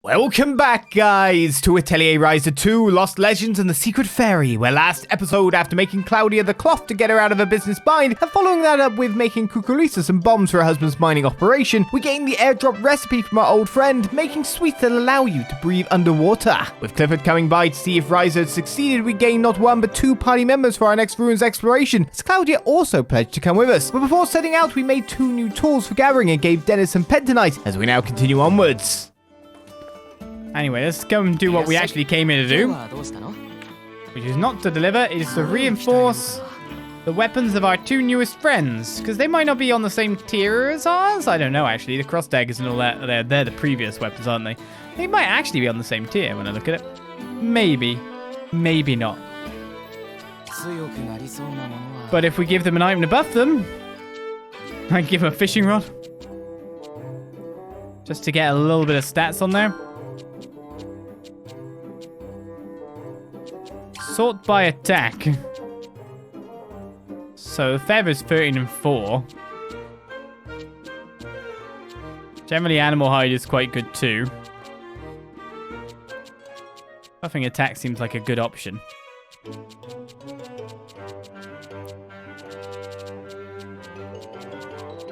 Welcome back, guys, to Atelier Ryza 2, Lost Legends and the Secret Fairy, where last episode, after making Klaudia the cloth to get her out of her business bind, and following that up with making Kukulisa some bombs for her husband's mining operation, we gained the airdrop recipe from our old friend, making sweets that allow you to breathe underwater. With Clifford coming by to see if Ryza had succeeded, we gained not one but two party members for our next ruins exploration, as Klaudia also pledged to come with us. But before setting out, we made two new tools for gathering and gave Dennis some pentonite, as we now continue onwards. Anyway, let's go and do what we actually came here to do, which is not to deliver, it is to reinforce the weapons of our two newest friends, because they might not be on the same tier as ours. I don't know, actually. The cross daggers and all that, they're the previous weapons, aren't they? They might actually be on the same tier when I look at it. Maybe. Maybe not. But if we give them an item to buff them, I give them a fishing rod, just to get a little bit of stats on there. Sort by attack. So the feather's 13 and 4. Generally, animal hide is quite good too. Buffing attack seems like a good option.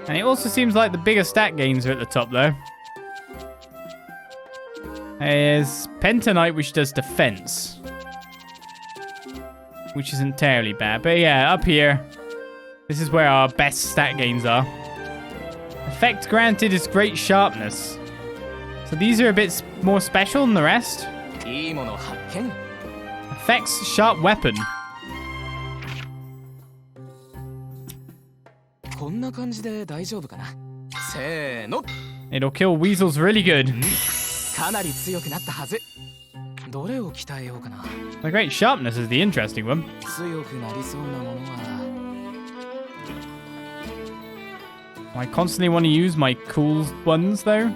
And it also seems like the bigger stat gains are at the top though. There's pentonite, which does defense, which isn't terribly bad. But yeah, up here, this is where our best stat gains are. Effect granted is great sharpness. So these are a bit more special than the rest. Effects sharp weapon. It'll kill weasels really good. The great sharpness is the interesting one. I constantly want to use my cool ones though.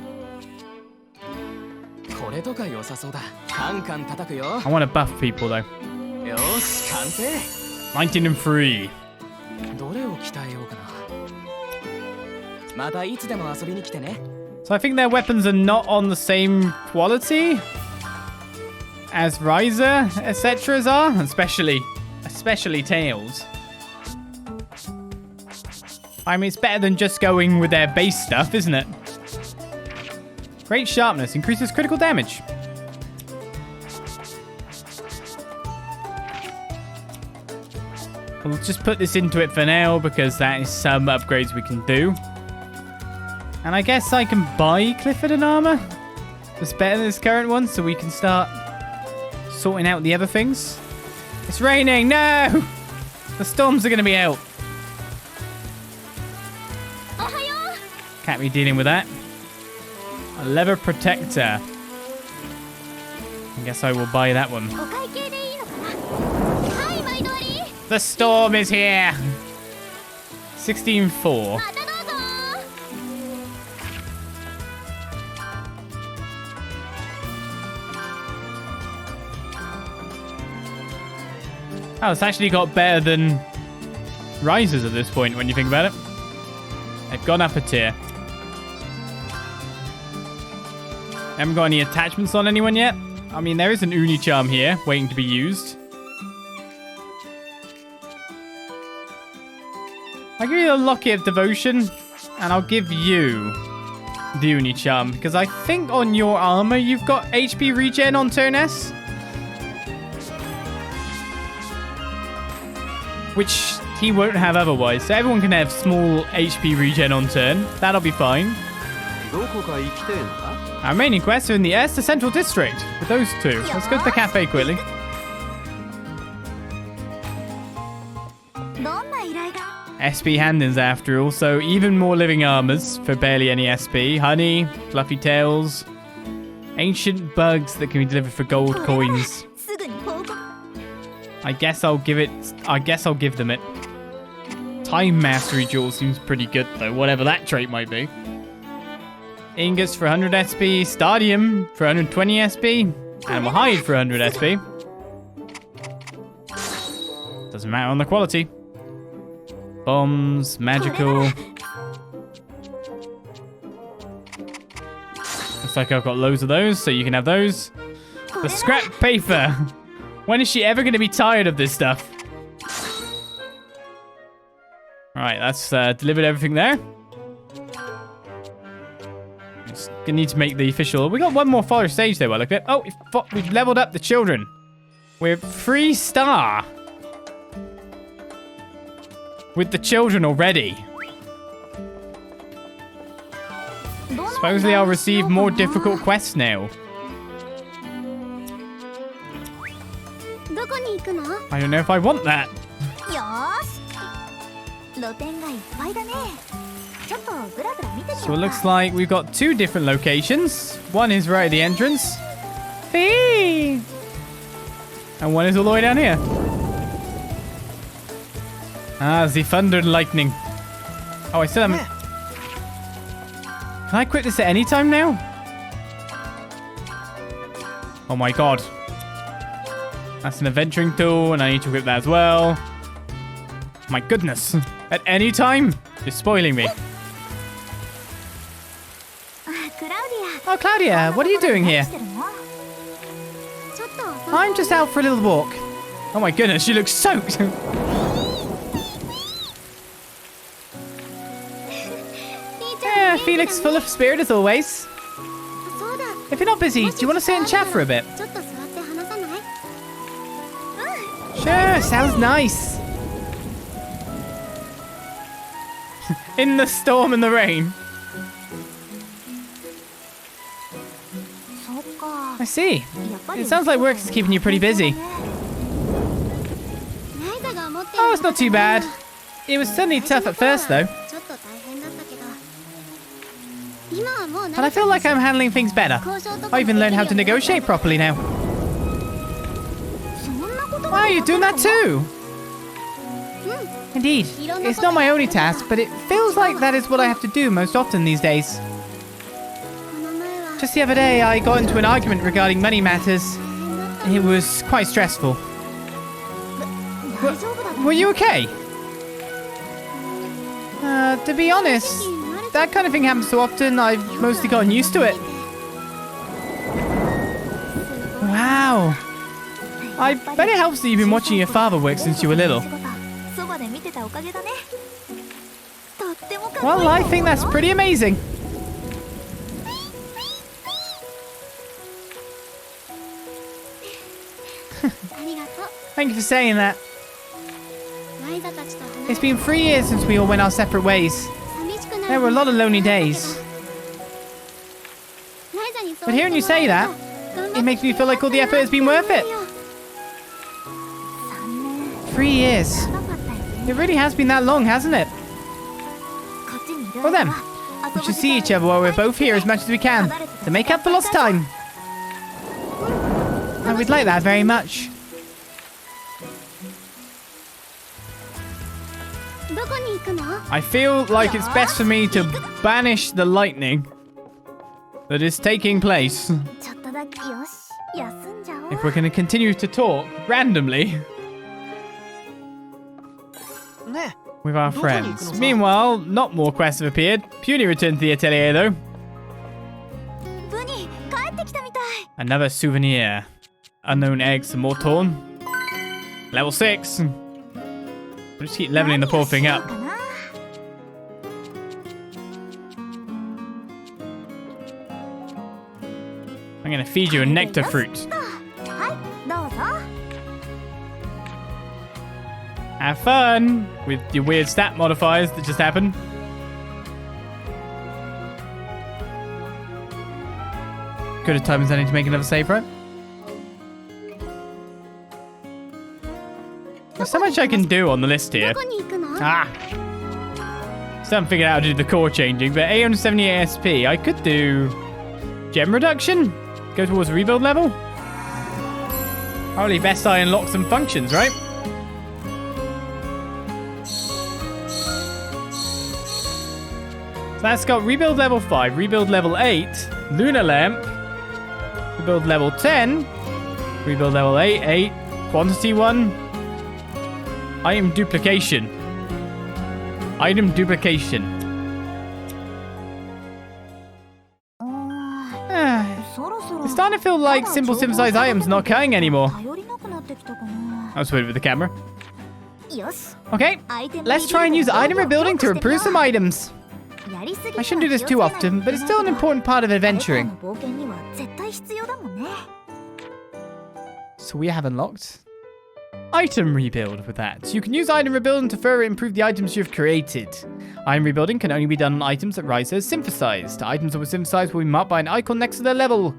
I want to buff people though. 19 and 3. So I think their weapons are not on the same quality as Ryza, etc. are, especially Tails. I mean, it's better than just going with their base stuff, isn't it? Great sharpness increases critical damage. We'll just put this into it for now because that is some upgrades we can do. And I guess I can buy Clifford an armor that's better than this current one, so we can start sorting out the other things. It's raining, no! The storms are going to be out. Can't be dealing with that. A leather protector. I guess I will buy that one. The storm is here. 16-4. Oh, it's actually got better than Ryza's at this point when you think about it. They've gone up a tier. Haven't got any attachments on anyone yet. I mean, there is an Uni charm here waiting to be used. I'll give you the Locket of Devotion, and I'll give you the Uni charm, because I think on your armor you've got HP regen on turn S, which he won't have otherwise. So everyone can have small HP regen on turn. That'll be fine. Our remaining quests are in the Est Central District with those two. Let's go to the cafe quickly. SP Handins after all, so even more living armors for barely any SP. Honey, fluffy tails, ancient bugs that can be delivered for gold coins. I guess I'll give them it. Time Mastery Jewel seems pretty good though, whatever that trait might be. Ingots for 100 SP, Stadium for 120 SP, Animal Hide for 100 SP. Doesn't matter on the quality. Bombs, magical. Looks like I've got loads of those, so you can have those. The scrap paper. When is she ever going to be tired of this stuff? Alright, that's delivered everything there. Just gonna need to make the official... We got one more fire stage there. Look at. Oh, we've leveled up the children. We're 3-star. With the children already. Supposedly I'll receive more difficult quests now. I don't know if I want that. So it looks like we've got 2 different locations. One is right at the entrance. Hey! And one is all the way down here. Ah, the thunder and lightning. Oh, I still haven't... Can I quit this at any time now? Oh my god. That's an adventuring tool, and I need to equip that as well. My goodness. At any time? You're spoiling me. Oh, Klaudia, what are you doing here? I'm just out for a little walk. Oh my goodness, she looks soaked. Yeah, Felix full of spirit as always. If you're not busy, do you want to sit and chat for a bit? Sure, sounds nice. In the storm and the rain. I see. It sounds like work is keeping you pretty busy. Oh, it's not too bad. It was certainly tough at first, though. And I feel like I'm handling things better. I even learned how to negotiate properly now. Wow, you're doing that too? Indeed. It's not my only task, but it feels like that is what I have to do most often these days. Just the other day, I got into an argument regarding money matters. It was quite stressful. Were you okay? To be honest, that kind of thing happens so often, I've mostly gotten used to it. Wow. I bet it helps that you've been watching your father work since you were little. Well, I think that's pretty amazing. Thank you for saying that. It's been 3 years since we all went our separate ways. There were a lot of lonely days. But hearing you say that, it makes me feel like all the effort has been worth it. 3 years. It really has been that long, hasn't it? Well then, we should see each other while we're both here as much as we can to make up for lost time. And we'd like that very much. I feel like it's best for me to banish the lightning that is taking place. If we're going to continue to talk randomly with our friends. Meanwhile, not more quests have appeared. Puny returned to the atelier though. Another souvenir. Unknown eggs and more torn. Level 6. We'll just keep leveling the poor thing up. I'm going to feed you a nectar fruit. Have fun with your weird stat modifiers that just happened. Good at time as any to make another save, right? There's so much I can do on the list here. Ah! Still haven't figured out how to do the core changing, but 878 SP. I could do gem reduction? Go towards rebuild level? Probably best I unlock some functions, right? So that's got rebuild level 5, rebuild level 8, lunar lamp, rebuild level 10, rebuild level 8, quantity 1, item duplication. It's starting to feel like simple synthesized items not cutting anymore. I was weird with the camera. Okay, let's try and use item rebuilding to improve some items. I shouldn't do this too often, but it's still an important part of adventuring. So we have unlocked item rebuild with that. So you can use item rebuilding to further improve the items you've created. Item rebuilding can only be done on items that Ryza has synthesized. Items that were synthesized will be marked by an icon next to their level.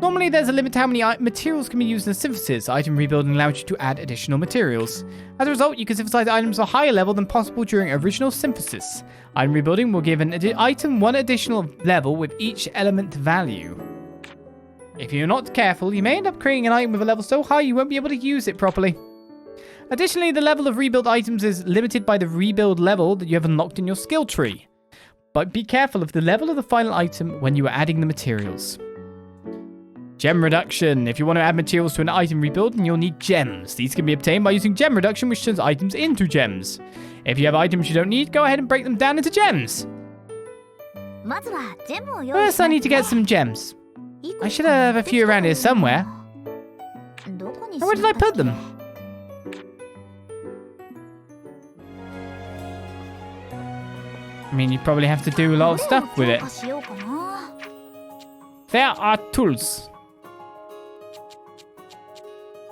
Normally there's a limit to how many materials can be used in a synthesis. Item rebuilding allows you to add additional materials. As a result, you can synthesize items at a higher level than possible during original synthesis. Item rebuilding will give an item one additional level with each element value. If you're not careful, you may end up creating an item with a level so high you won't be able to use it properly. Additionally, the level of rebuild items is limited by the rebuild level that you have unlocked in your skill tree. But be careful of the level of the final item when you are adding the materials. Gem reduction. If you want to add materials to an item rebuild, then you'll need gems. These can be obtained by using gem reduction, which turns items into gems. If you have items you don't need, go ahead and break them down into gems. First, I need to get some gems. I should have a few around here somewhere. Where did I put them? I mean, you probably have to do a lot of stuff with it. There are tools.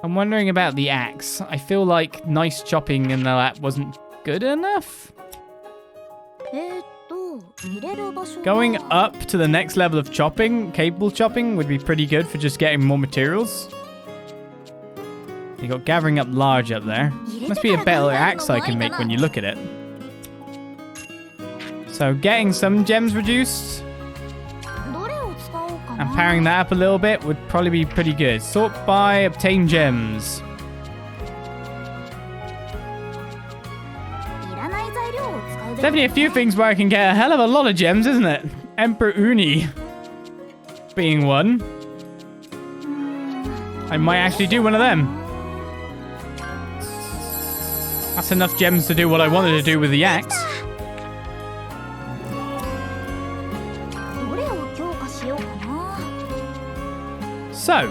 I'm wondering about the axe. I feel like nice chopping and all that wasn't good enough. Going up to the next level of chopping, capable chopping, would be pretty good for just getting more materials. You got gathering up large up there. Must be a better axe I can make when you look at it. So getting some gems reduced and powering that up a little bit would probably be pretty good. Sort by, obtain gems. Definitely a few things where I can get a hell of a lot of gems, isn't it? Emperor Uni being one. I might actually do one of them. That's enough gems to do what I wanted to do with the axe. So.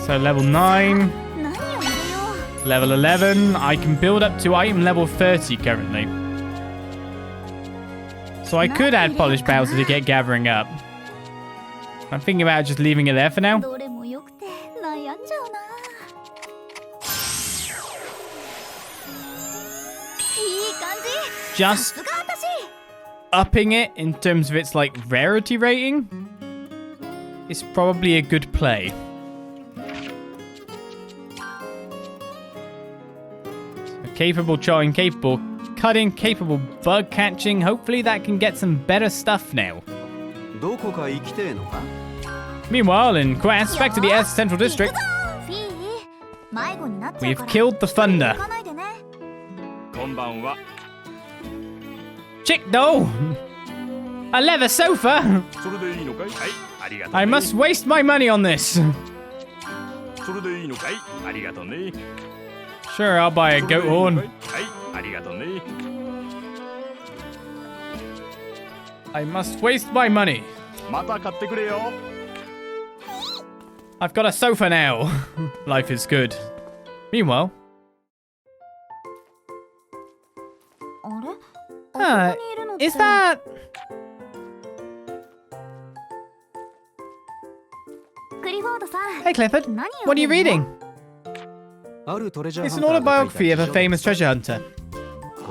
So level 9. Level 11. I can build up to item level 30 currently. So I could add polished Bowser to get gathering up. I'm thinking about just leaving it there for now. Just upping it in terms of its like rarity rating is probably a good play. So capable chopping, capable cutting, capable bug catching. Hopefully that can get some better stuff now. Meanwhile, in Quest, back to the S Central District, we've killed the Thunder. Chick though! A leather sofa! I must waste my money on this. Sure, I'll buy a goat horn. I must waste my money. I've got a sofa now. Life is good. Meanwhile. Is that... Hey Clifford, what are you reading? It's an autobiography of a famous treasure hunter.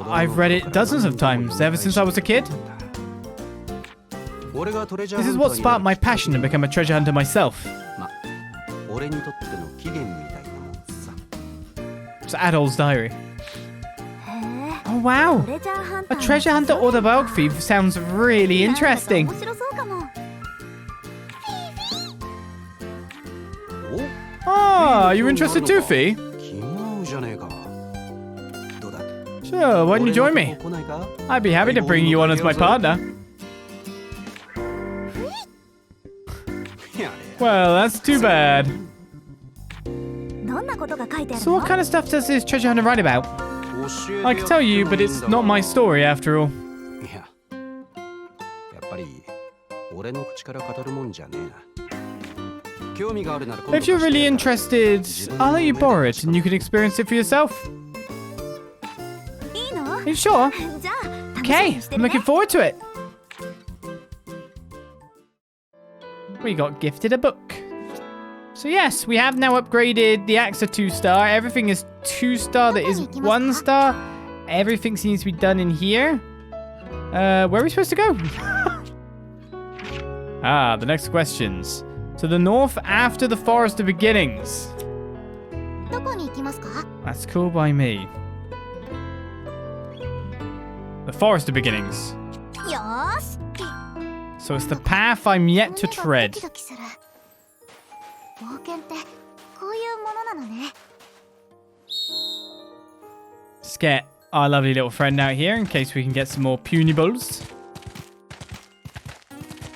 I've read it dozens of times, ever since I was a kid. This is what sparked my passion to become a treasure hunter myself. It's Adol's diary. Oh wow! A treasure hunter autobiography sounds really interesting. Ah, you're interested too, Fee? Sure, why don't you join me? I'd be happy to bring you on as my partner. Well, that's too bad. So what kind of stuff does this treasure hunter write about? I can tell you, but it's not my story after all. If you're really interested, I'll let you borrow it and you can experience it for yourself. Are you sure? Okay, I'm looking forward to it. We got gifted a book. So yes, we have now upgraded the axe to 2-star. Everything is 2-star that is 1-star. Everything seems to be done in here. Where are we supposed to go? The next questions. To the north after the Forest of Beginnings. That's cool by me. The Forest of Beginnings. So it's the path I'm yet to tread. Let's get our lovely little friend out here in case we can get some more punables.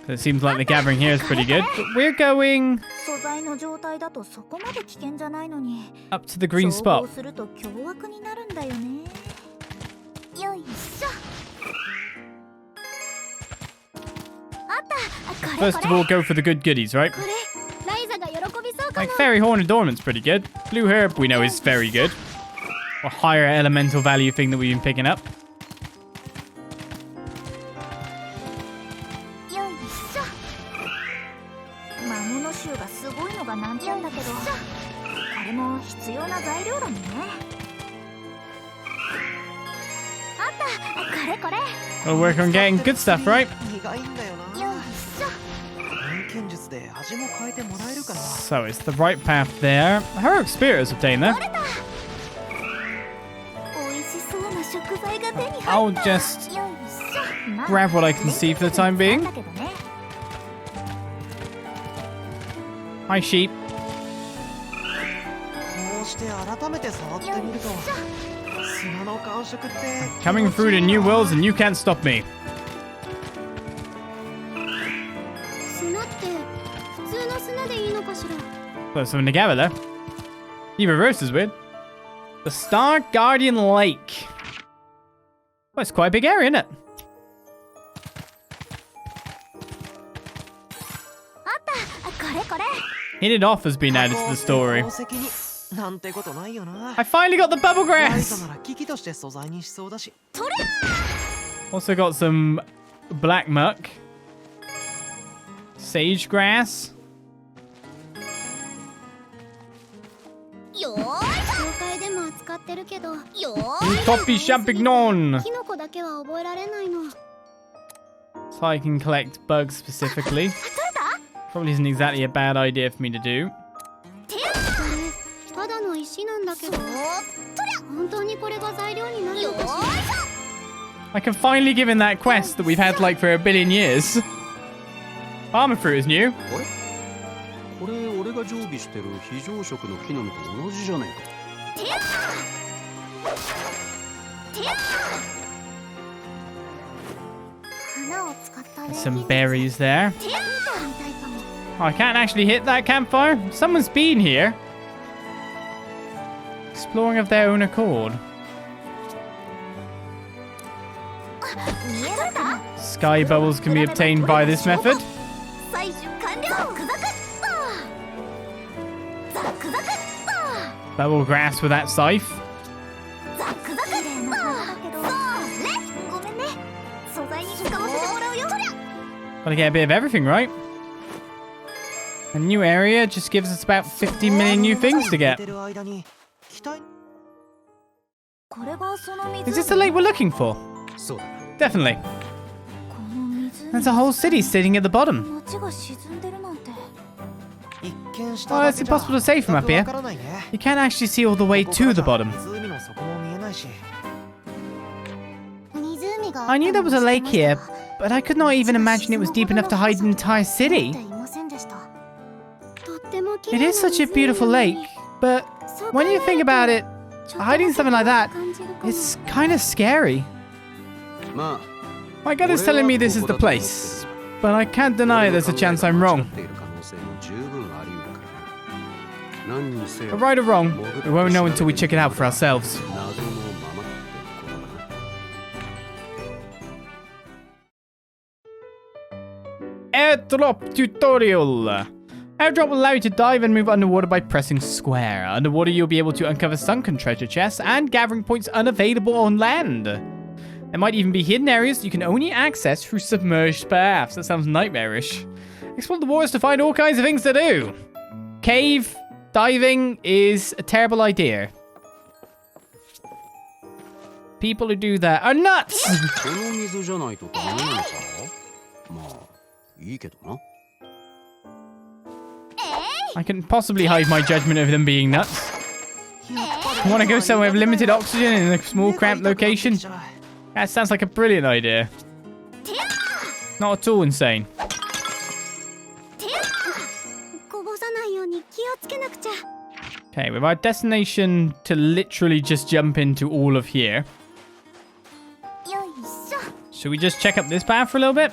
It seems like the gathering here is pretty good, but we're going up to the green spot. First of all, go for the good goodies, right? Like Fairy Horn Adornment's pretty good. Blue Herb we know is very good. A higher elemental value thing that we've been picking up. We'll work on getting good stuff, right? So it's the right path there. Heroic Spirit is obtained there. I'll just grab what I can see for the time being. Hi, sheep. Coming through the new worlds and you can't stop me. There's something to gather there. The reverse is weird. The Star Guardian Lake. Well, it's quite a big area, isn't it? Hit It Off has been added to the story. I finally got the bubble grass! Also got some black muck. Sage grass. Poppy champignon! So I can collect bugs specifically. Probably isn't exactly a bad idea for me to do. I can finally give in that quest that we've had like for a billion years. Armor fruit is new. Some berries there. Oh, I can't actually hit that campfire. Someone's been here. Exploring of their own accord. Sky bubbles can be obtained by this method. Bubble grass with that scythe. Gotta get a bit of everything, right? A new area just gives us about 50 million new things to get. Is this the lake we're looking for? Definitely. There's a whole city sitting at the bottom. Oh, it's impossible to say from up here. You can't actually see all the way to the bottom. I knew there was a lake here, but I could not even imagine it was deep enough to hide an entire city. It is such a beautiful lake, but when you think about it, hiding something like that is kind of scary. My gut is telling me this is the place, but I can't deny there's a chance I'm wrong. But right or wrong, we won't know until we check it out for ourselves. Airdrop tutorial. Airdrop will allow you to dive and move underwater by pressing square. Underwater, you'll be able to uncover sunken treasure chests and gathering points unavailable on land. There might even be hidden areas you can only access through submerged paths. That sounds nightmarish. Explore the waters to find all kinds of things to do. Cave diving is a terrible idea. People who do that are nuts! I can possibly hide my judgment of them being nuts. Want to go somewhere with limited oxygen in a small cramped location? That sounds like a brilliant idea. Not at all insane. Okay, with our destination to literally just jump into all of here. Should we just check up this path for a little bit?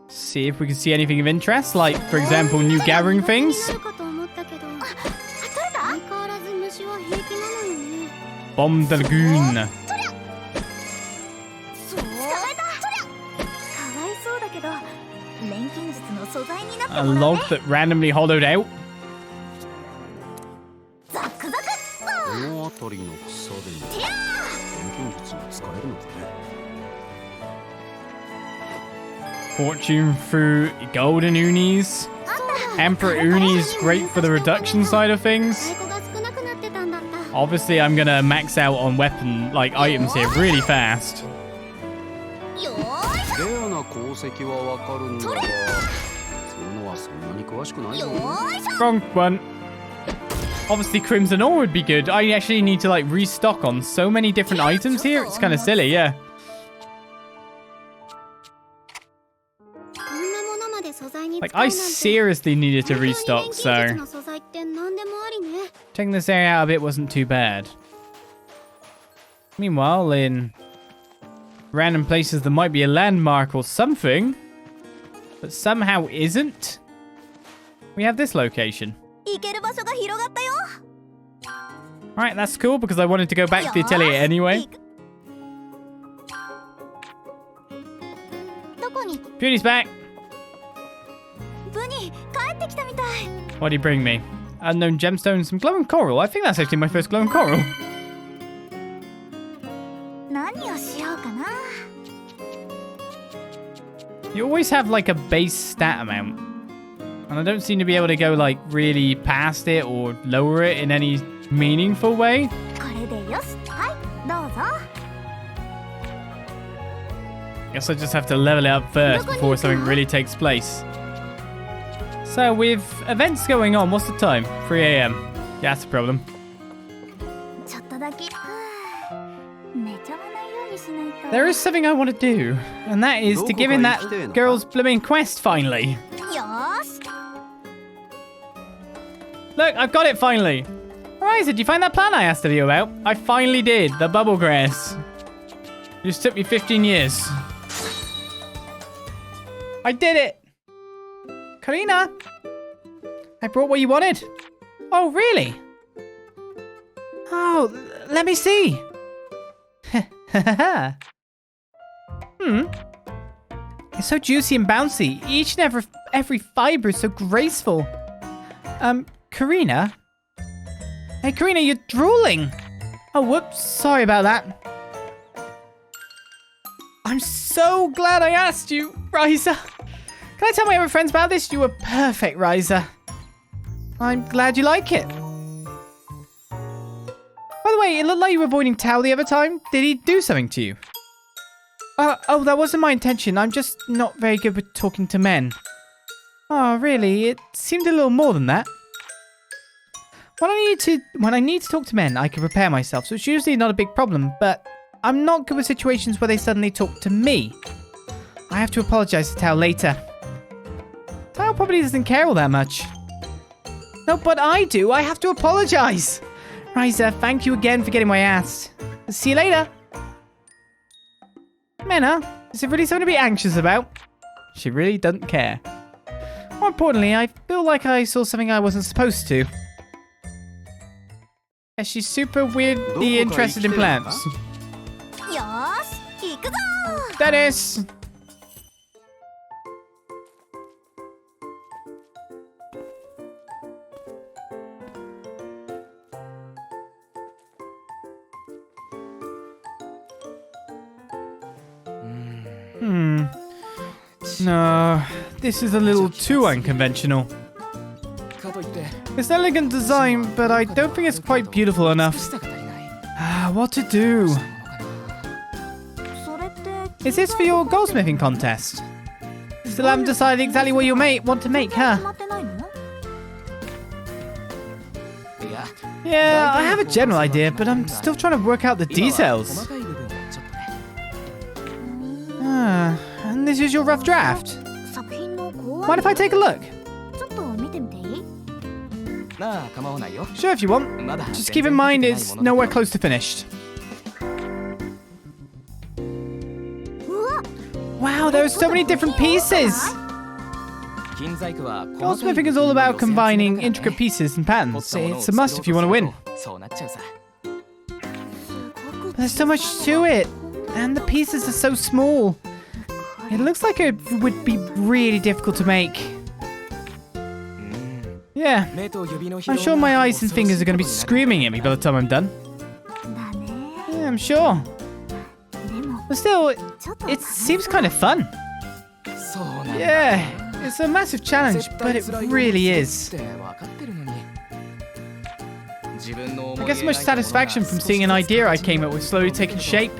See if we can see anything of interest, like, for example, new gathering things. Bomb the lagoon. A log that randomly hollowed out. Fortune fruit, golden unis. Emperor unis, great for the reduction side of things. Obviously, I'm gonna max out on weapon, like, items here really fast. Wrong one. Obviously, crimson ore would be good. I actually need to, like, restock on so many different items here. It's kind of silly, yeah. Like, I seriously needed to restock, so checking this area out a bit wasn't too bad. Meanwhile, in random places there might be a landmark or something, but somehow isn't. We have this location. Alright, that's cool because I wanted to go back to the atelier anyway. Beauty's back. What do you bring me? Unknown gemstone, some glowing coral. I think that's actually my first glowing coral. You always have like a base stat amount. And I don't seem to be able to go like really past it or lower it in any meaningful way. Guess I just have to level it up first before something really takes place. So with events going on, what's the time? 3 a.m. Yeah, that's a problem. There is something I want to do, and that is to give in that girl's blooming quest finally. Look, I've got it finally. Ryza, did you find that plant I asked of you about? I finally did, the bubble grass. It just took me 15 years. I did it. Karina, I brought what you wanted. Oh, really? Oh, let me see. It's so juicy and bouncy. Each and every fiber is so graceful. Karina? Hey, Karina, you're drooling. Oh, whoops. Sorry about that. I'm so glad I asked you, Ryza. Can I tell my other friends about this? You were perfect, Ryza. I'm glad you like it. By the way, it looked like you were avoiding Tao the other time. Did he do something to you? Oh, that wasn't my intention. I'm just not very good with talking to men. Oh, really? It seemed a little more than that. When I need to talk to men, I can prepare myself, so it's usually not a big problem, but I'm not good with situations where they suddenly talk to me. I have to apologize to Tao later. Tao probably doesn't care all that much. No, but I do. I have to apologize. Ryza, thank you again for getting my ass. See you later. Mena, is it really something to be anxious about? She really doesn't care. More importantly, I feel like I saw something I wasn't supposed to. Yeah, she's super weirdly interested in plants. Dennis! No, this is a little too unconventional. It's an elegant design, but I don't think it's quite beautiful enough. What to do? Is this for your goldsmithing contest? Still haven't decided exactly what you want to make, huh? Yeah, I have a general idea, but I'm still trying to work out the details. And this is your rough draft. Mind if I take a look? Sure, if you want. Just keep in mind it's nowhere close to finished. Wow, there are so many different pieces! Goldsmithing is all about combining intricate pieces and patterns. It's a must if you want to win. But there's so much to it, and the pieces are so small. It looks like it would be really difficult to make. Yeah, I'm sure my eyes and fingers are going to be screaming at me by the time I'm done. Yeah, I'm sure. But still, it seems kind of fun. Yeah, it's a massive challenge, but it really is. I get so much satisfaction from seeing an idea I came up with slowly taking shape.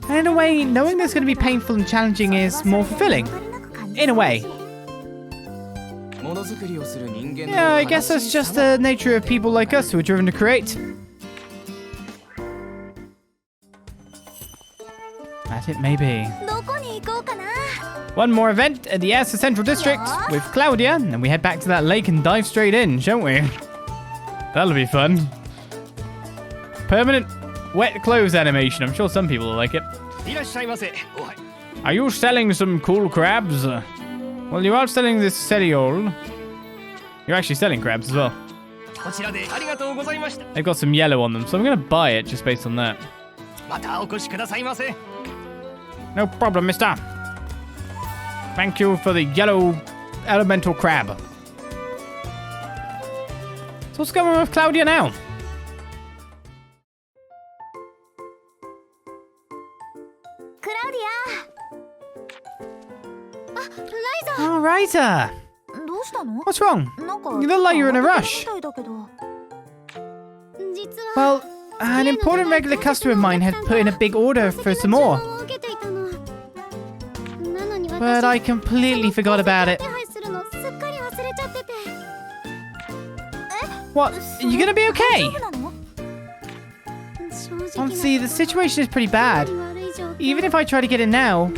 And in a way, knowing there's going to be painful and challenging is more fulfilling. In a way. Yeah, I guess that's just the nature of people like us who are driven to create. That it may be. One more event at the Ashra Central District with Klaudia, and we head back to that lake and dive straight in, shan't we? That'll be fun. Permanent wet clothes animation. I'm sure some people will like it. Are you selling some cool crabs? Well, you are selling this cereal. You're actually selling crabs as well. They've got some yellow on them, so I'm going to buy it just based on that. No problem, mister. Thank you for the yellow elemental crab. So what's going on with Klaudia now? Oh, Ryza! What's wrong? You look like you're in a rush. Well, an important regular customer of mine had put in a big order for some more. But I completely forgot about it. What? Are you gonna be okay? Honestly, the situation is pretty bad. Even if I try to get it now...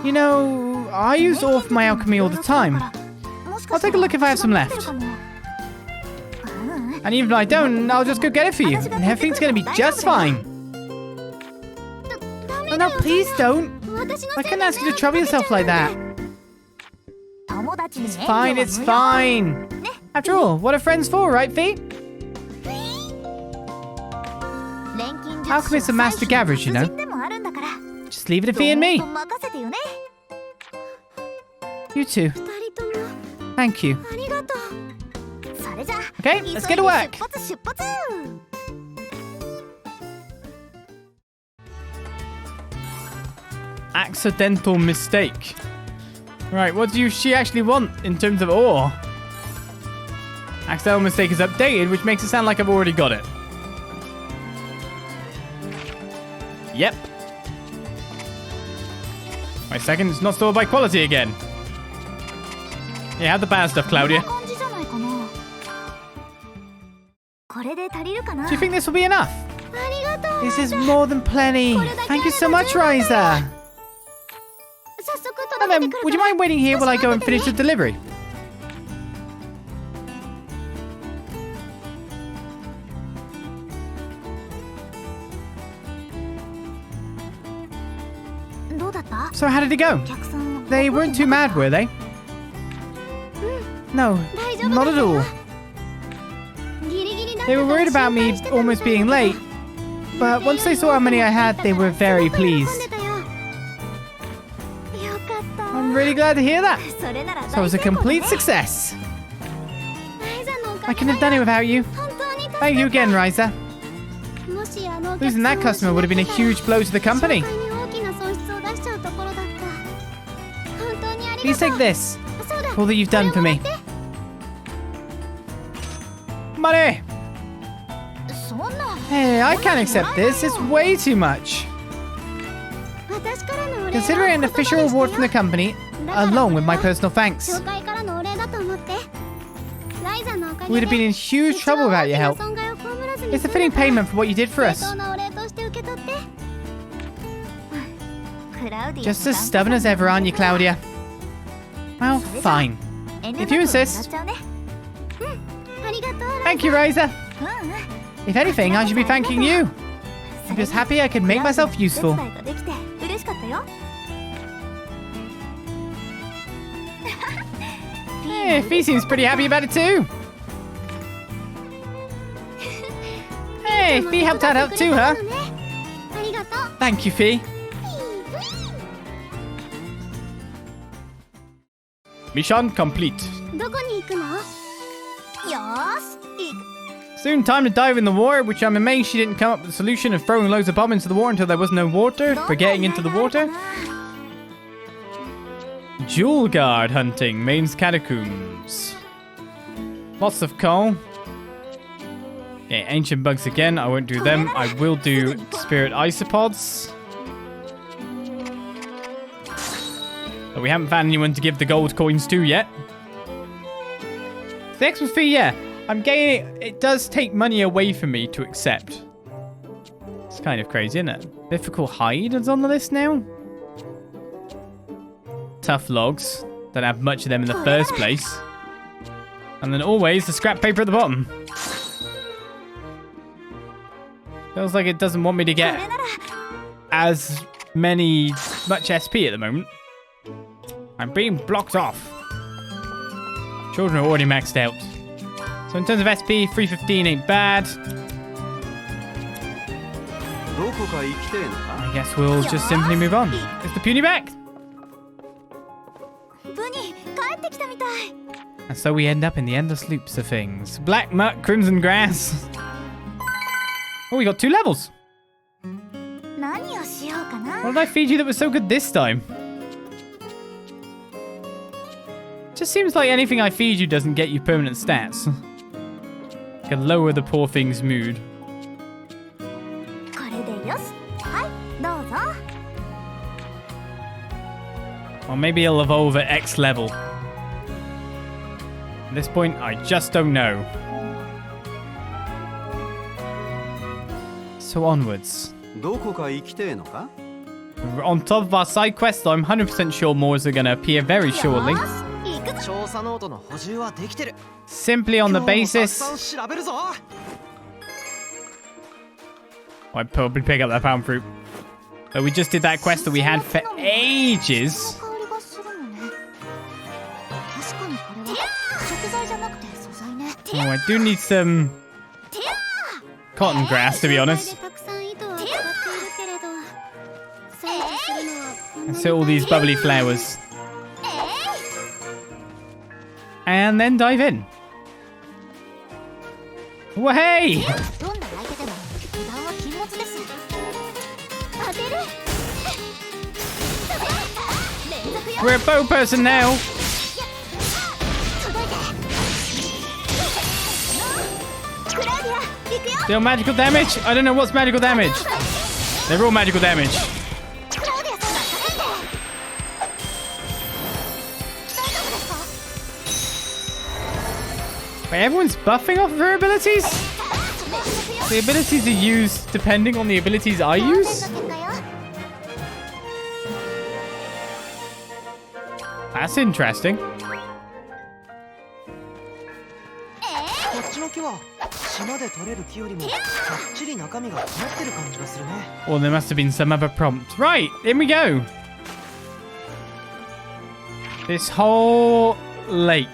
You know, I use ore for my alchemy all the time. I'll take a look if I have some left. And even if I don't, I'll just go get it for you. And everything's gonna be just fine. Oh no, please don't. I can't ask you to trouble yourself like that. It's fine, it's fine. After all, what are friends for, right, Fee? Alchemists are master gatherers, you know. Just leave it to Fee and me. You too. Thank you. Okay, let's get to work. Accidental mistake. Right, what do she actually want in terms of ore? Accidental mistake is updated, which makes it sound like I've already got it. Yep. Wait a second, it's not stored by quality again. Yeah, have the bad stuff, Klaudia. Do you think this will be enough? This is more than plenty. Thank you so much, Ryza. And then, would you mind waiting here while I go and finish the delivery? So how did it go? They weren't too mad, were they? No, not at all. They were worried about me almost being late, but once they saw how many I had, they were very pleased. I'm really glad to hear that. So it was a complete success. I couldn't have done it without you. Thank you again, Ryza. Losing that customer would have been a huge blow to the company. Please take this. All that you've done for me. Money! Hey, I can't accept this. It's way too much. Consider it an official reward from the company, along with my personal thanks. We'd have been in huge trouble without your help. It's a fitting payment for what you did for us. Just as stubborn as ever, aren't you, Klaudia? Well, fine. If you insist. Thank you, Ryza. If anything, I should be thanking you. I'm just happy I could make myself useful. Yeah, Fee seems pretty happy about it too. Hey, Fee helped out too, huh? Thank you, Fee. Mission complete. Soon time to dive in the water, which I'm amazed she didn't come up with a solution of throwing loads of bombs into the water until there was no water for getting into the water. Jewel guard hunting, mains catacombs. Lots of coal. Okay, ancient bugs again. I won't do them. I will do spirit isopods. But we haven't found anyone to give the gold coins to yet. The Xmas fee, yeah. I'm gaining it. It does take money away from me to accept. It's kind of crazy, isn't it? Difficult hide is on the list now. Tough logs. Don't have much of them in the first place. And then always the scrap paper at the bottom. Feels like it doesn't want me to get as much SP at the moment. I'm being blocked off. Children are already maxed out. So in terms of SP, 315 ain't bad. I guess we'll just simply move on. Is the puny back? And so we end up in the endless loops of things. Black muck, crimson grass. Oh, we got 2 levels. What did I feed you that was so good this time? Just seems like anything I feed you doesn't get you permanent stats. Can lower the poor thing's mood. Or maybe it'll evolve at X level. At this point, I just don't know. So onwards. On top of our side quests, I'm 100% sure more are going to appear very shortly. Simply on the basis... I'd probably pick up that pound fruit. But we just did that quest that we had for ages. Oh, I do need some cotton grass, to be honest. And so all these bubbly flowers. And then dive in. Wahey! We're a bow person now. Deal magical damage? I don't know what's magical damage. They're all magical damage. Wait, everyone's buffing off of her abilities? The abilities are used depending on the abilities I use? That's interesting. Or there must have been some other prompt. Right, in we go. This whole lake.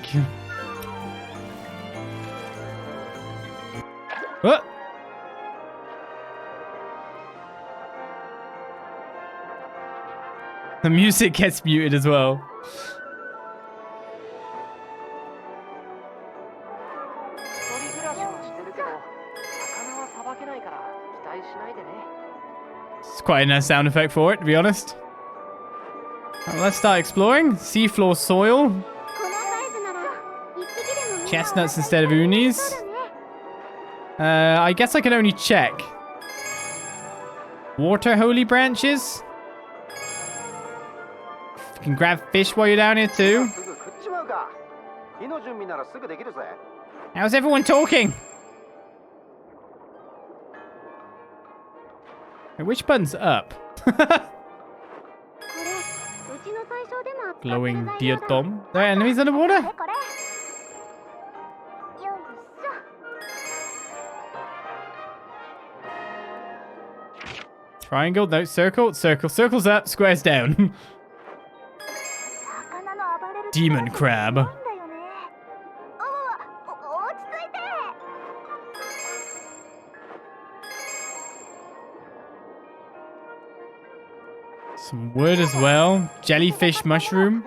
What? The music gets muted as well. It's quite a nice sound effect for it, to be honest. Well, let's start exploring. Seafloor soil. Chestnuts instead of unis. I guess I can only check. Water holy branches. You can grab fish while you're down here too. How's everyone talking? Hey, which button's up? Glowing diatom. There are enemies underwater? Triangle, no, circle, circle, circles up, squares down. Demon crab. Some wood as well. Jellyfish mushroom.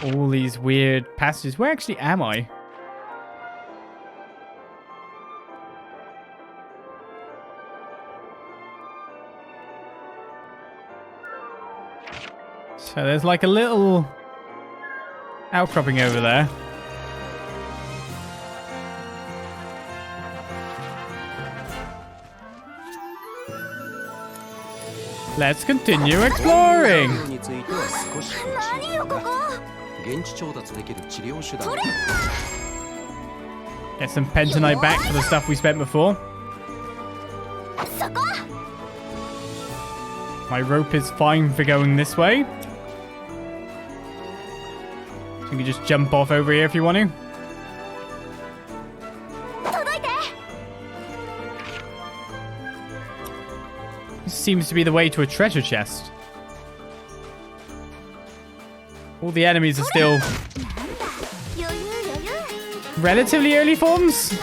All these weird passages. Where actually am I? So there's like a little outcropping over there. Let's continue exploring. Get some pentonite back for the stuff we spent before. My rope is fine for going this way. You can just jump off over here if you want to. This seems to be the way to a treasure chest. All the enemies are still relatively early forms.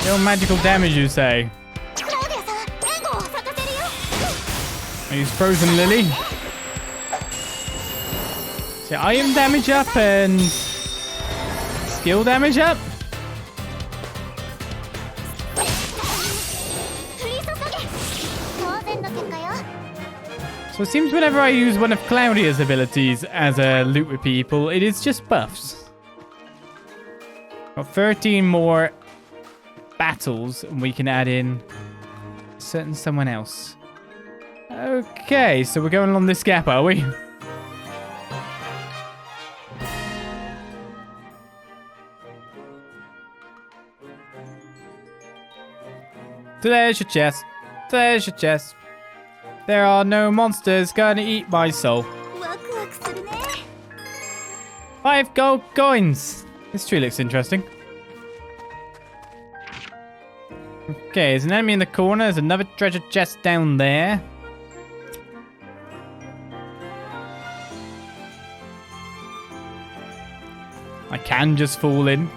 Still magical damage, you say? I use Frozen Lily. So item damage up and skill damage up. So it seems whenever I use one of Klaudia's abilities as a loot with people, it is just buffs. Got 13 more battles, and we can add in certain someone else. Okay, so we're going along this gap, are we? There's your chest. There's your chest. There are no monsters gonna eat my soul. 5 gold coins. This tree looks interesting. Okay, there's an enemy in the corner. There's another treasure chest down there. I can just fall in.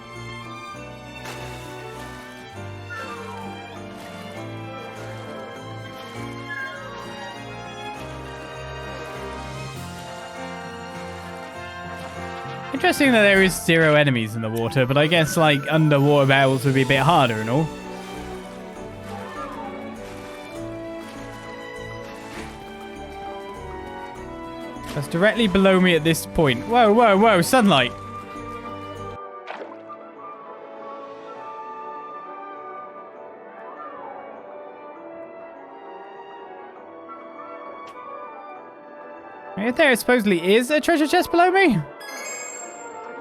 Interesting that there is 0 enemies in the water, but I guess like underwater battles would be a bit harder and all. That's directly below me at this point. Whoa, whoa, whoa, sunlight. Right there supposedly is a treasure chest below me.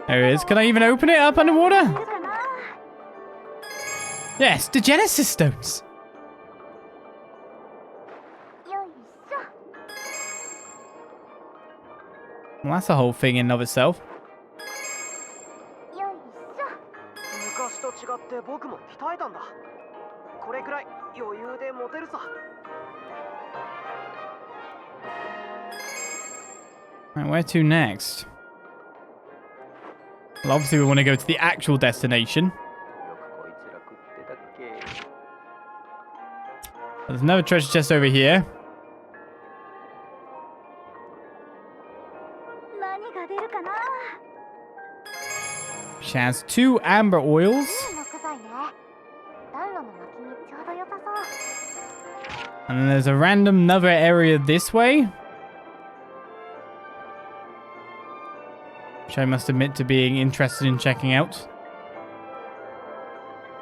There it is. Can I even open it up underwater? Yes, the Genesis stones. Well, that's a whole thing in and of itself. Right, where to next? Well, obviously we want to go to the actual destination. There's another treasure chest over here. Which has 2 amber oils. And then there's a random another area this way. Which I must admit to being interested in checking out.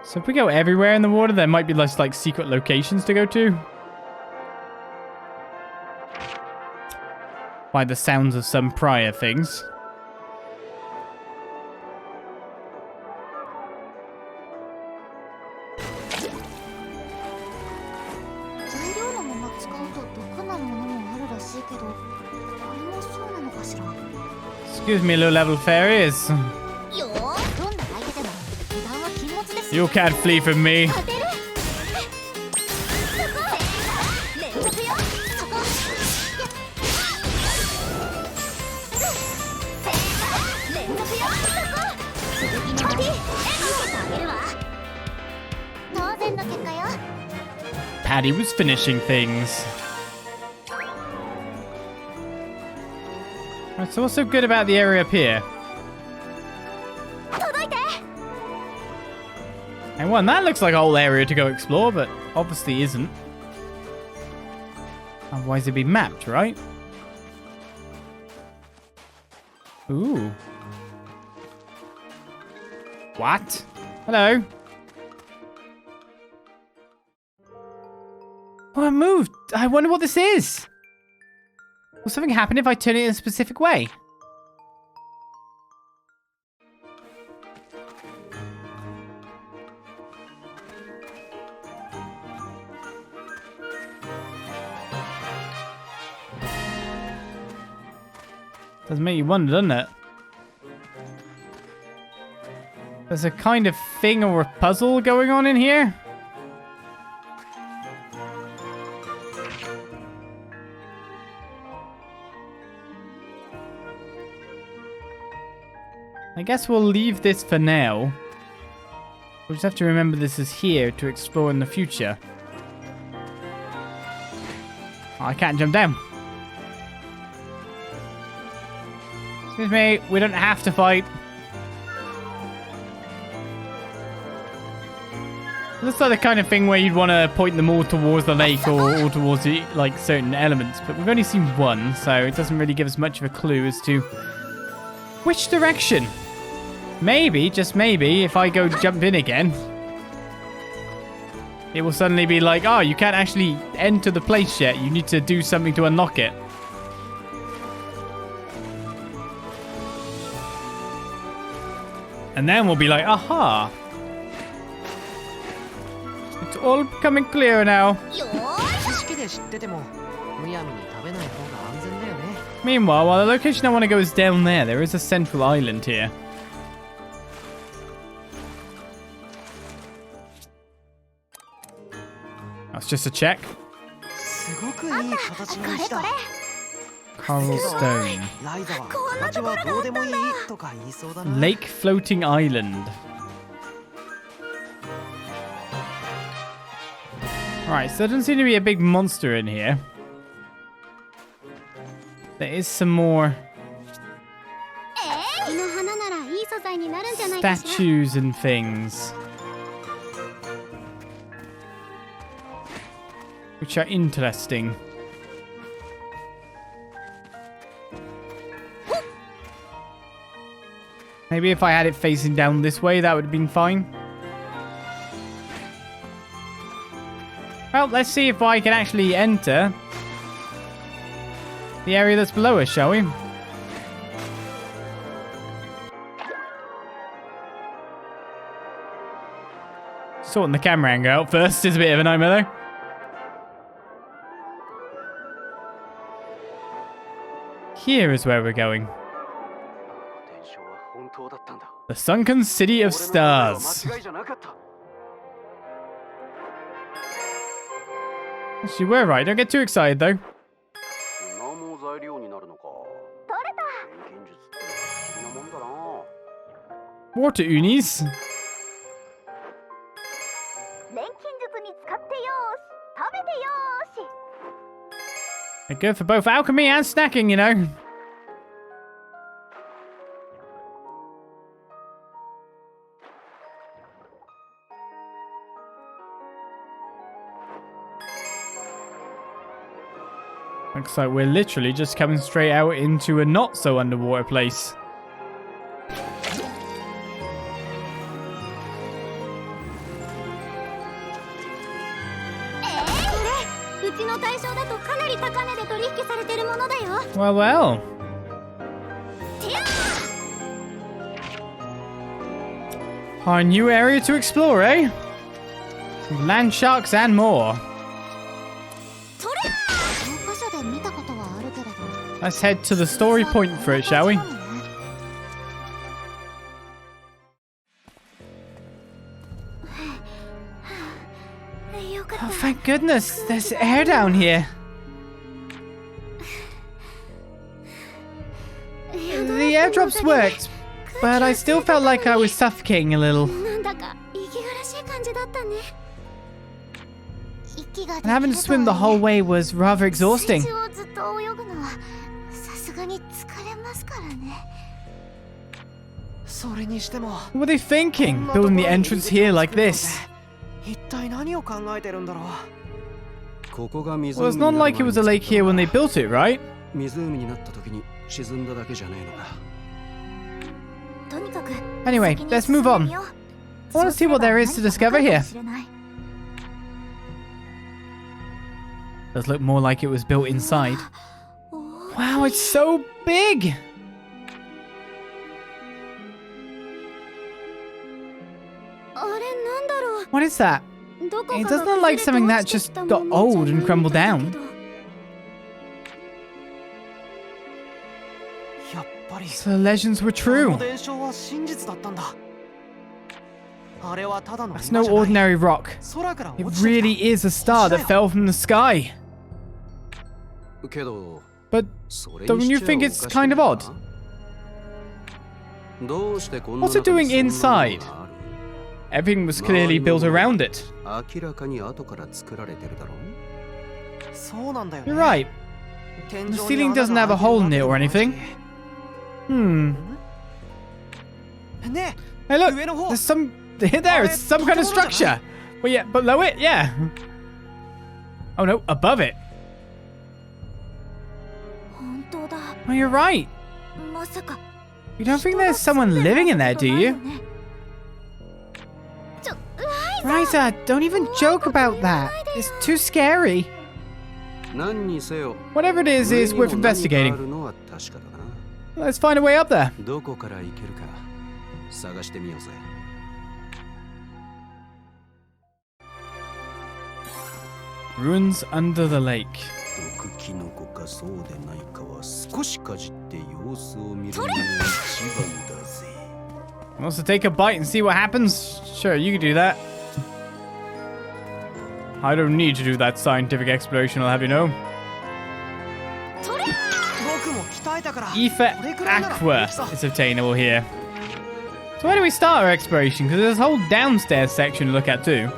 So if we go everywhere in the water, there might be less like secret locations to go to. By the sounds of some prior things. Excuse me, low-level fairies. You can't flee from me. Paddy was finishing things. Right, so what's so good about the area up here? And one, that looks like a whole area to go explore, but obviously isn't. Otherwise it'd be mapped, right? Ooh. What? Hello? Oh, it moved. I wonder what this is. Will something happen if I turn it in a specific way? Does make you wonder, doesn't it? There's a kind of thing or a puzzle going on in here. I guess we'll leave this for now. We'll just have to remember this is here to explore in the future. Oh, I can't jump down. Excuse me, we don't have to fight. Looks like the kind of thing where you'd want to point them all towards the lake or all towards the, like certain elements, but we've only seen one, so it doesn't really give us much of a clue as to which direction. Maybe, just maybe, if I go jump in again, it will suddenly be like, oh, you can't actually enter the place yet. You need to do something to unlock it. And then we'll be like, aha. It's all becoming clearer now. Meanwhile, while the location I want to go is down there, there is a central island here. That's just a check. Coral stone. Lake floating island. Right, so there doesn't seem to be a big monster in here. There is some more statues and things, which are interesting. Maybe if I had it facing down this way, that would have been fine. Well, let's see if I can actually enter the area that's below us, shall we? Sorting the camera angle out first is a bit of a nightmare, though. Here is where we're going. The Sunken City of Stars. Actually, we're right. Don't get too excited, though. Water unis. They're good for both alchemy and snacking, you know. Looks like we're literally just coming straight out into a not so underwater place. Well, well. Our new area to explore, eh? Land sharks and more. Let's head to the story point for it, shall we? Oh, thank goodness, there's air down here. The airdrops worked, but I still felt like I was suffocating a little. And having to swim the whole way was rather exhausting. What were they thinking, building the entrance here like this? Well, it's not like it was a lake here when they built it, right? Anyway, let's move on. I want to see what there is to discover here. Does look more like it was built inside. Wow, it's so big! What is that? It doesn't look like something that just got old and crumbled down. So the legends were true. That's no ordinary rock. It really is a star that fell from the sky. But don't you think it's kind of odd? What's it doing inside? Everything was clearly built around it. You're right. The ceiling doesn't have a hole in it or anything. Hey look, there's some... There, it's some kind of structure. Well, yeah, below it, yeah. Oh no, above it. Oh, you're right. You don't think there's someone living in there, do you? Ryza, don't even joke about that. It's too scary. Whatever it is worth investigating. Let's find a way up there. Ruins under the lake. Wants to take a bite and see what happens? Sure, you can do that. I don't need to do that scientific exploration, I'll have you know. Ether Aqua is obtainable here. So where do we start our exploration? Because there's a whole downstairs section to look at too.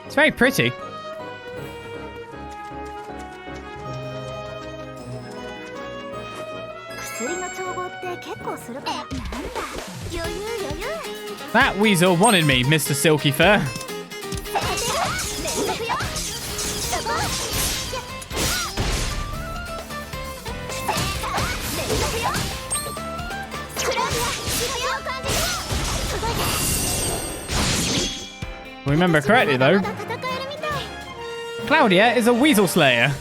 It's very pretty. That weasel wanted me, Mr. Silky Fur. Remember correctly though, Klaudia is a weasel slayer.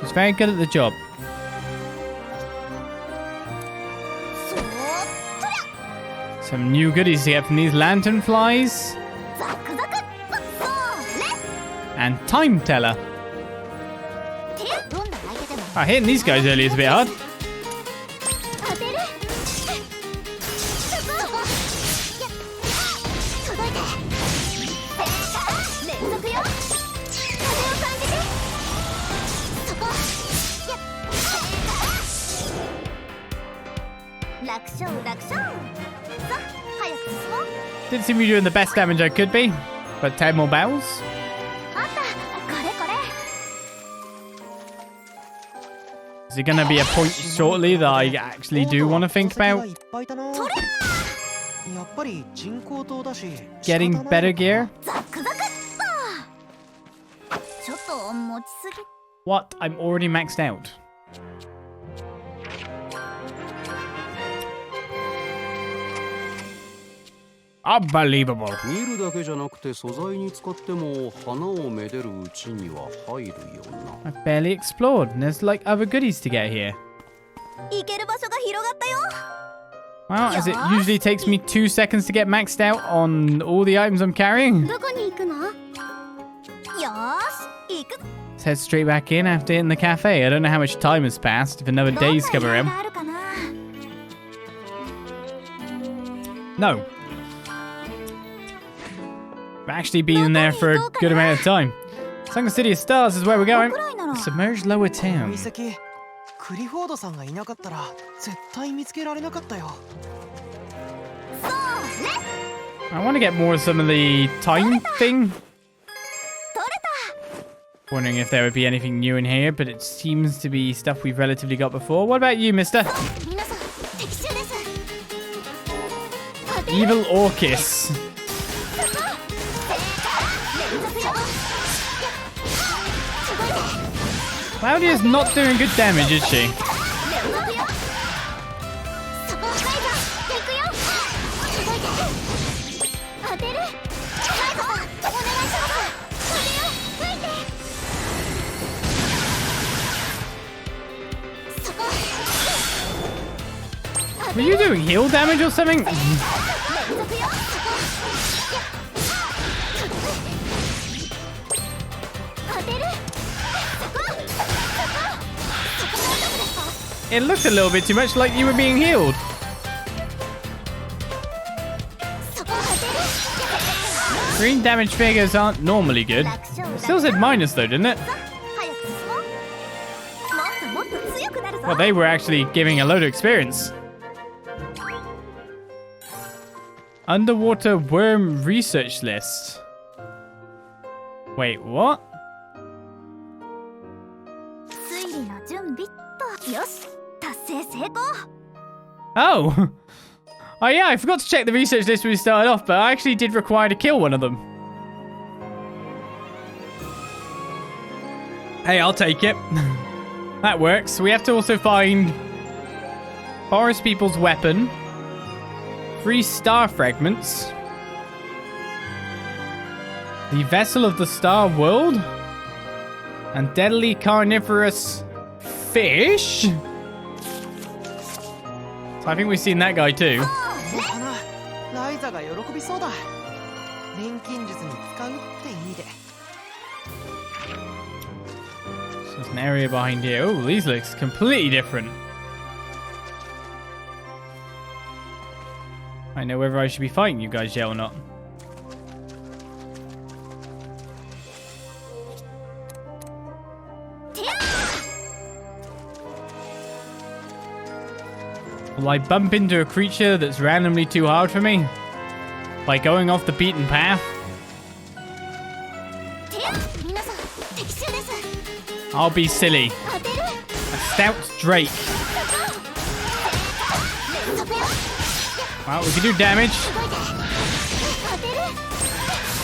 She's very good at the job. Some new goodies to get from these lantern flies. And time teller. Hitting these guys early is a bit hard. Didn't seem to be doing the best damage I could be, but 10 more bells. Is it going to be a point shortly that I actually do want to think about getting better gear? What? I'm already maxed out. Unbelievable. I've barely explored, and there's like other goodies to get here. Well, as it usually takes me 2 seconds to get maxed out on all the items I'm carrying. Let's head straight back in after hitting the cafe. I don't know how much time has passed, if another day's come around. No. I've actually been there for a good amount of time. Sunken City of Stars is where we're going. Submerged lower town. I want to get more of some of the time thing. Wondering if there would be anything new in here, but it seems to be stuff we've relatively got before. What about you, mister? Evil Orcus. Klaudia's not doing good damage, is she? Were you doing heal damage or something? It looked a little bit too much like you were being healed. Green damage figures aren't normally good. It still said minus though, didn't it? Well, they were actually giving a load of experience. Underwater worm research list. Wait, what? Oh! Oh yeah, I forgot to check the research list when we started off, but I actually did require to kill one of them. Hey, I'll take it. That works. We have to also find forest people's weapon, 3 star fragments, the vessel of the star world, and deadly carnivorous fish. So I think we've seen that guy too. So there's an area behind here. Oh, these looks completely different. I know whether I should be fighting you guys yet or not. Will I bump into a creature that's randomly too hard for me? By going off the beaten path? I'll be silly. A stout drake. Well, we can do damage.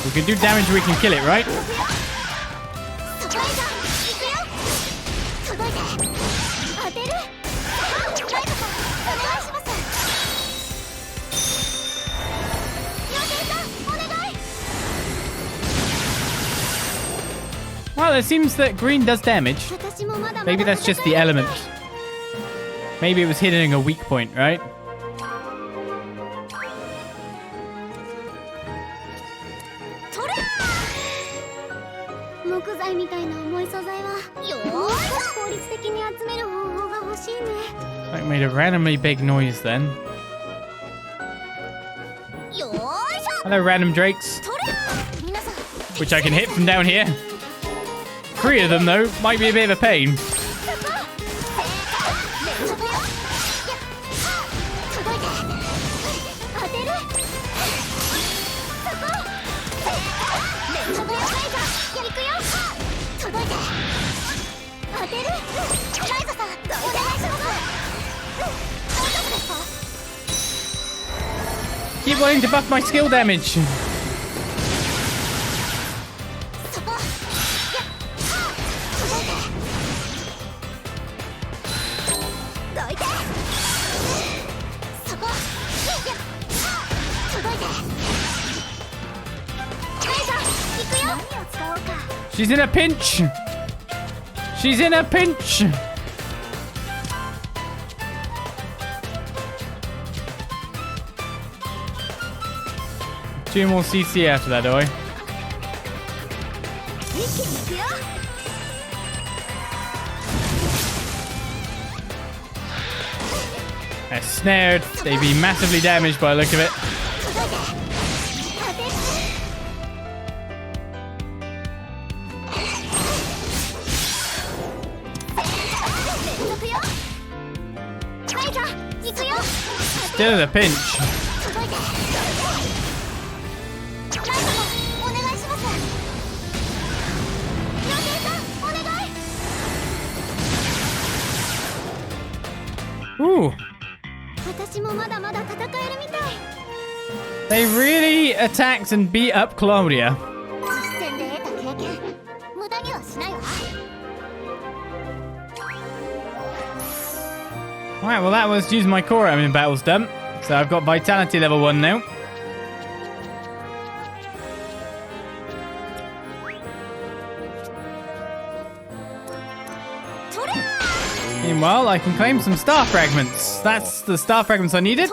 We can do damage, we can kill it, right? Well, it seems that green does damage. Maybe that's just the element. Maybe it was hitting a weak point, right? That made a randomly big noise then. Hello, random drakes. Which I can hit from down here. 3 of them, though, might be a bit of a pain. keep wanting to buff my skill damage. She's in a pinch. She's in a pinch. Two more CC after that, do I? They're snared. They'd be massively damaged by the look of it. Still in a pinch. Ooh. They really attacked and beat up Klaudia. Alright, well that was using my core item in battles done. So I've got vitality level 1 now. Meanwhile, I can claim some star fragments. That's the star fragments I needed.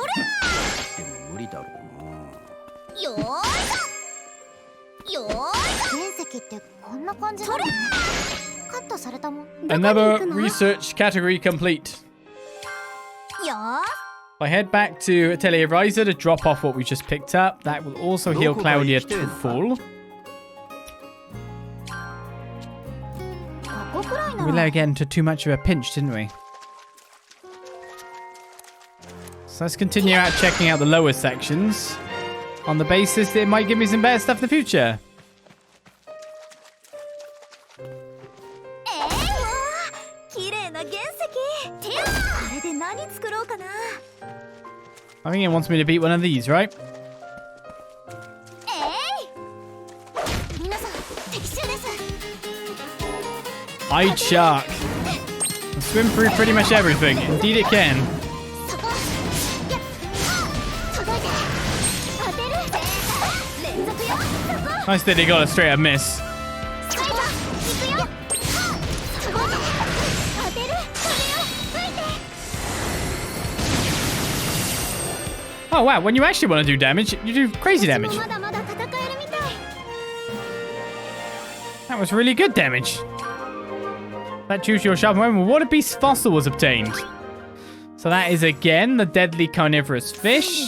Another research category complete. If I head back to Atelier Ryza to drop off what we just picked up, that will also heal Klaudia to full. We let her get into too much of a pinch, didn't we? So let's continue out checking out the lower sections on the basis that it might give me some better stuff in the future. I think it wants me to beat one of these, right? Eyed shark. Can swim through pretty much everything. Indeed it can. Nice that he got a straight up miss. Oh wow, when you actually want to do damage, you do crazy damage. That was really good damage. That choose your sharp moment. What a beast fossil was obtained. So that is again the deadly carnivorous fish.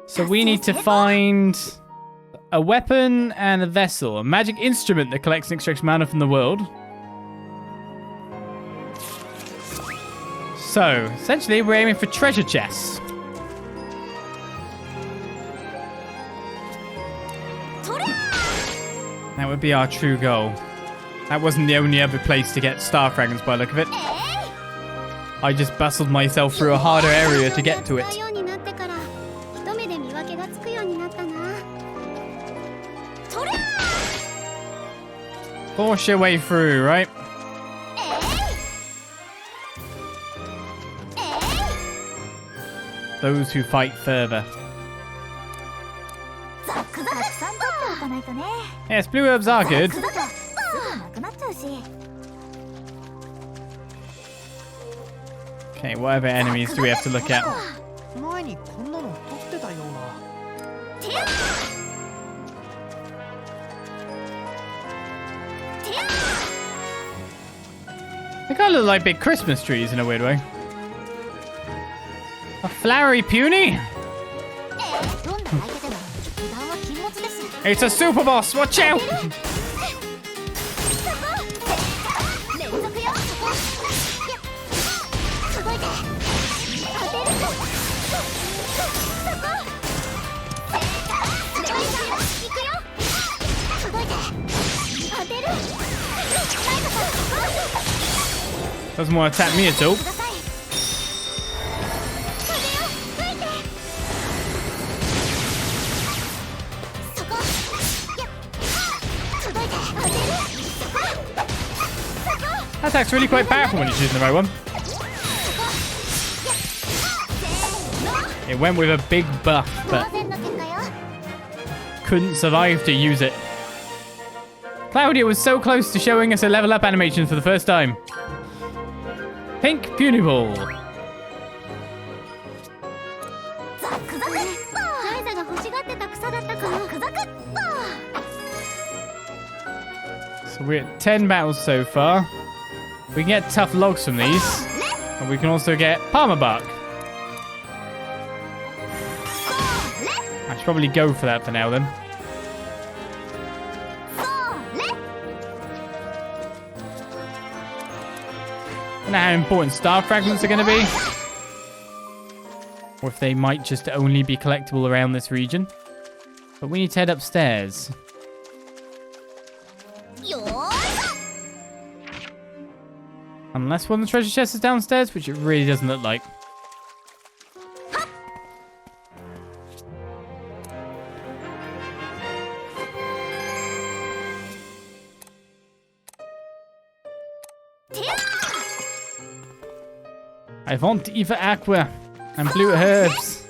So we need to find a weapon and a vessel, a magic instrument that collects and extracts mana from the world. So essentially we're aiming for treasure chests. That would be our true goal. That wasn't the only other place to get star fragments by the look of it. I just bustled myself through a harder area to get to it. Force your way through, right? Those who fight further. Yes, blue herbs are good. Okay, what other enemies do we have to look at? They kind of look like big Christmas trees in a weird way. A flowery puny? It's a super boss, watch out! Doesn't want to attack me at all. That attack's really quite powerful when you're choosing the right one. It went with a big buff, but couldn't survive to use it. Klaudia was so close to showing us a level up animation for the first time. Pink Puny Ball. So we're at 10 battles so far. We can get tough logs from these. And we can also get Palmer Bark. I should probably go for that for now then. I don't know how important star fragments are going to be. Or if they might just only be collectible around this region. But we need to head upstairs. Unless one of the treasure chests is downstairs, which it really doesn't look like. I want Eva Aqua and blue herbs.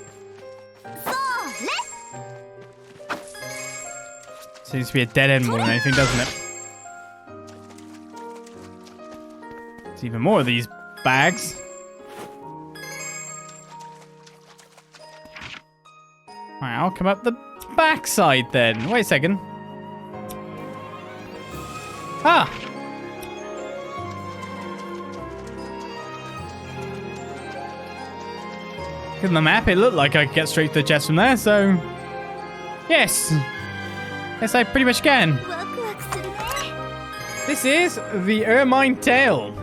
Seems to be a dead end more than anything, doesn't it? There's even more of these bags. Alright, I'll come up the backside then. Wait a second. Ah! Look at the map, it looked like I could get straight to the chest from there, so... Yes! Yes, I pretty much can. This is the Ermine Tail.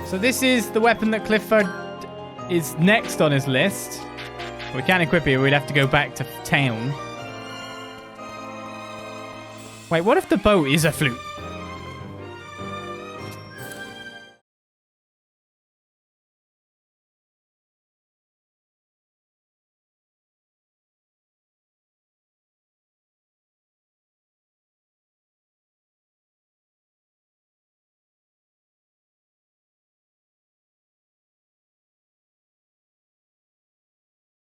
So this is the weapon that Clifford is next on his list. We can't equip it, we'd have to go back to town. Wait, what if the bow is a flute?